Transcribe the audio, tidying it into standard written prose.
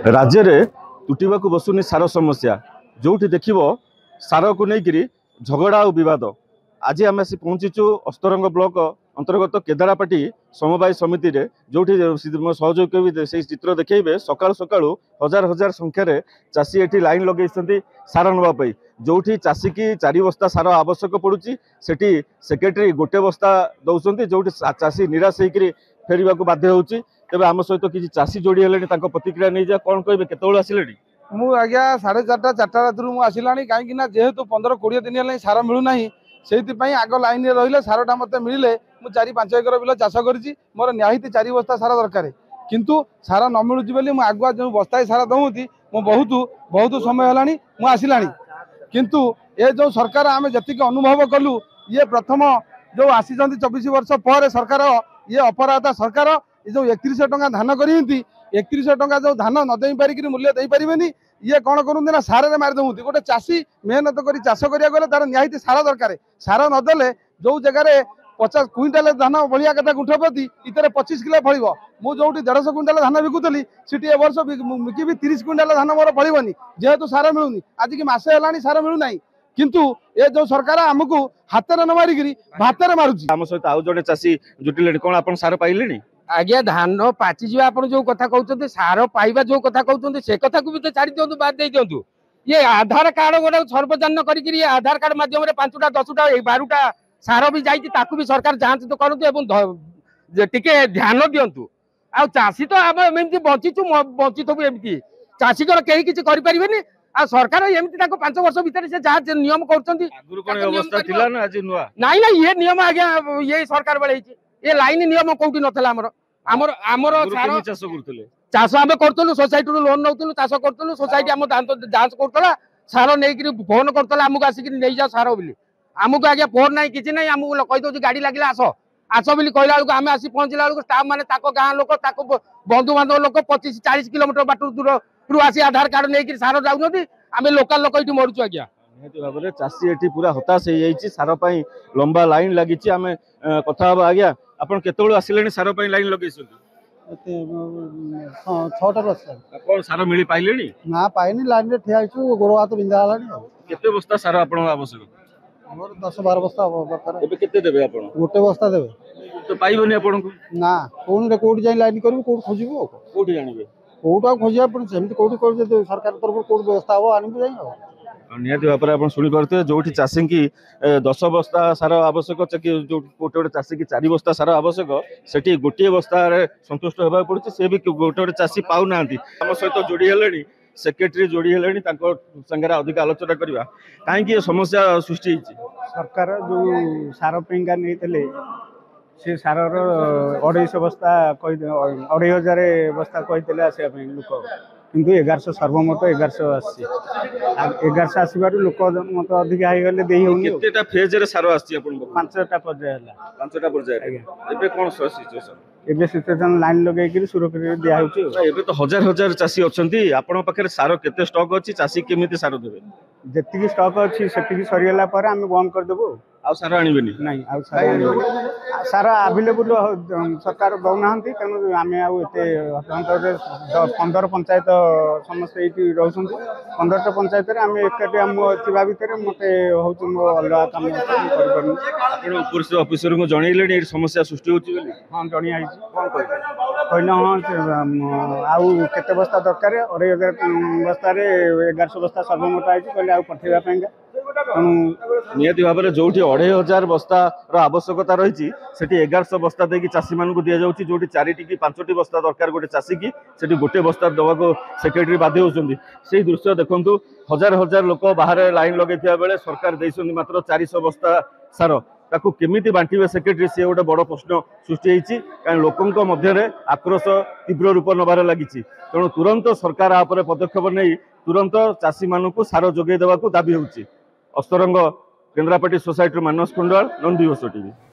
राज्य में तुटिबा बसुनी सार समस्या जो देखिए सार को लेकर झगड़ा और बद आज आम आसी पहुंचीचु अस्तरंग ब्लॉक अंतर्गत केदारापाटी समवाय समिति रे जो सहयोगी भी से चित्र देखिए सकाल सकाल हजार हजार संख्यार चाषी एटी लाइन लगे सार नापी जो चाषी की 4 बस्ता सार आवश्यक पड़ुची सेठी सेक्रेटरी गोटे बस्ता दौरान जो चाषी निराश होकर फेर को बाध्य होची। तेज आम सहित किसी चाषी जोड़ी हेले प्रतिक्रिया नहीं जाए कौन कहे केतल आसिले मु आज्ञा 4:30 राति आसला कहीं जेहेतु 15-20 दिन है सार मिलूना से आग लाइन में रही सारटा मत मिले मुझे 4-5 एकर बिल चाष करी मोर निहाती 4 बस्ता सार दरकार किंतु सार न मिलूँ बोली आगुआ जो बस्ताए सार दौती मो बहुत बहुत समय है आसला किंतु ये जो सरकार आम जी अनुभव कलु ये प्रथम जो आसी 24 वर्ष पर सरकार ये अपराधा सरकार ये जो 31 टंका धान करी 31 टंका जो धान न दे पारिक मूल्य दे पारे ये कौन करते ना सारे मारिदे गोटे चाषी मेहनत कर चाष करा तार निहाती सार दरकार सार नदेले जो जगार 50 क्विंटाल धान भलिया कथा गुंठ प्रति इतर 25 किलो फल मुझे 150 क्विंटाल धान बिकुली सीटी वर्ष बिकि 30 क्विंटाल धान मोर फलनी जेहेतु सार मिलूनी आज की मसे है सार मिलूना किंतु ये जो सरकार आमको हाथ न मारिक भात मारुची। आम सहित आउ जड़े चाषी जुटिले कौन आप सार पाइले आज्ञा धान पाचिजा आप जो कथा कहते सार पाइबा जो कथा कहते से कथा को भी तो छाड़ी दिंतु बाद दे दिंतु ये आधार कार्ड गोटे सर्वजन करी आधार कार्ड माध्यम 5टा 10टा 12टा सार भी जाती भी सरकार जांच तो करूँ टिके ध्यान दिंतु आ चाषी तो आम एमती बंचीचु बंचिथबु एमती चाषी कहीं किसी करें आ सरकार एमती 5 वर्ष भितर से जहाँ नियम कर नाई ना ये नियम आज्ञा ये सरकार बेले ये लाइन नियम कौटी नाला आमर आमर चाष आम करूँ सोसाइटी लोन नौलु चाष करूँ सोसाइटी आम जांच करूला सार नहीं फोन करूला आमको आसिक नहीं जा सार बोली आमको आज्ञा फोन ना कि ना आमको कहीदे गाड़ी लगे आस आस बोली कहला बेलू आम आसी पहुंचला बेलू स्टाफ मैंने गाँ लोक बंधु बांधव लोक 25-40 किलोमीटर बाट दूर आसी आधार कार्ड नहीं सार जाऊँगी आम लोकाल लोक ये मरुचु आज्ञा निहती भाव में चाषी एटी पूरा हताश हो सार लंबा लाइन लगी आम कथा आज्ञा आपन केतबेलु आसिले सार लाइन लगे 6टा कौन सार मिली पाइले ना पाइनी लाइन में ठिया गोड़ हाथ बिंधा केते बस्ता सार आपन आवश्यक 10-12 बस्ता दरकार एबे केते देबे आपन गोटे बस्ता देबे तो पाइबनी आपन को ना कोन रे कोठी जाई लाइन करू कोठ खोजिबो कोठी जानिबे कोठा खोजिया पर सेमति कोठी कर जे सरकार तरफ कोठ व्यवस्था हो आनिबो जाई निहती भाव में आप शुणी पारे जो चाषी की 10 बस्ता सार आवश्यक जो गोटे चाषी की 4 बस्ता सार आवश्यक से गोटे बस्ता संतुष्ट होगा पड़े से भी गोटे गोटे चाषी पाऊना आम सहित जोड़ी हेले सेक्रेटरी जोड़ी हेले संगे अधिक आलोचना करवा कहीं समस्या सृष्टि सरकार जो सार पेंगा नहीं से सार 250 बस्ता 2500 बस्ता कहते आसा लोक किंतु 1100 सर्वमत 1100 आसी 1100 आसबार लोक मत अधिक हाईगले दे केतेटा फेज रे सार आसी आपन 5टा पर्याय हला 5टा पर्याय एबे कोन सिचुएशन एबे सिचुएशन लाइन लगै कि सुरक्षित दिया होची एबे तो हजार हजार चाषी अछंती आपन पाखरे सार केते स्टॉक अछि चाषी केमिति सार देबे जेतिकी स्टॉक अछि सेतिकी सरियला पर हम बंद कर देबो आ सार आनिबेनी नहीं आ सार अवेलेबल सरकार दौनाहांती तेणु आम आते 15 पंचायत समस्त ये रोच 15टा पंचायत आम एकाठी आम थी भितर मत हूँ मो अलग कम कर ऑफिसर को जनइले समस्या सृष्टि होती हाँ जन कहले हाँ आउ केते बस्ता दरकार 2500 बस्ता 1100 बस्ता सर्वमोट आई कहले आउ पठेगा निहती भाव में जो 2500 बस्ता आवश्यकता रही 1100 बस्ता देकी चाषी मान दि जाऊँगी जो 4टी कि 5टी बस्ता दरकार गोटे चाषी की से गोटे बस्ता दवा सेक्रेटरी बाध्य होती से दृश्य देखु हजार हजार लोक बाहर लाइन लगे बेले सरकार देते मात्र 400 बस्ता सार ताकू केमिति बांटिबे सेक्रेटरी से गोटे बड़ प्रश्न सृष्टि होती कारण लोकों मध्य आक्रोश तीव्र रूप नबार लगी तेणु तुरंत सरकार आपरे पदक्षेप नहीं तुरंत चाषी मानू सार जोगे देवाक दाबी होउची। अस्तरंग केन्द्रापाटी सोसाइटी मानस कुंडल नंदीघोष टीवी।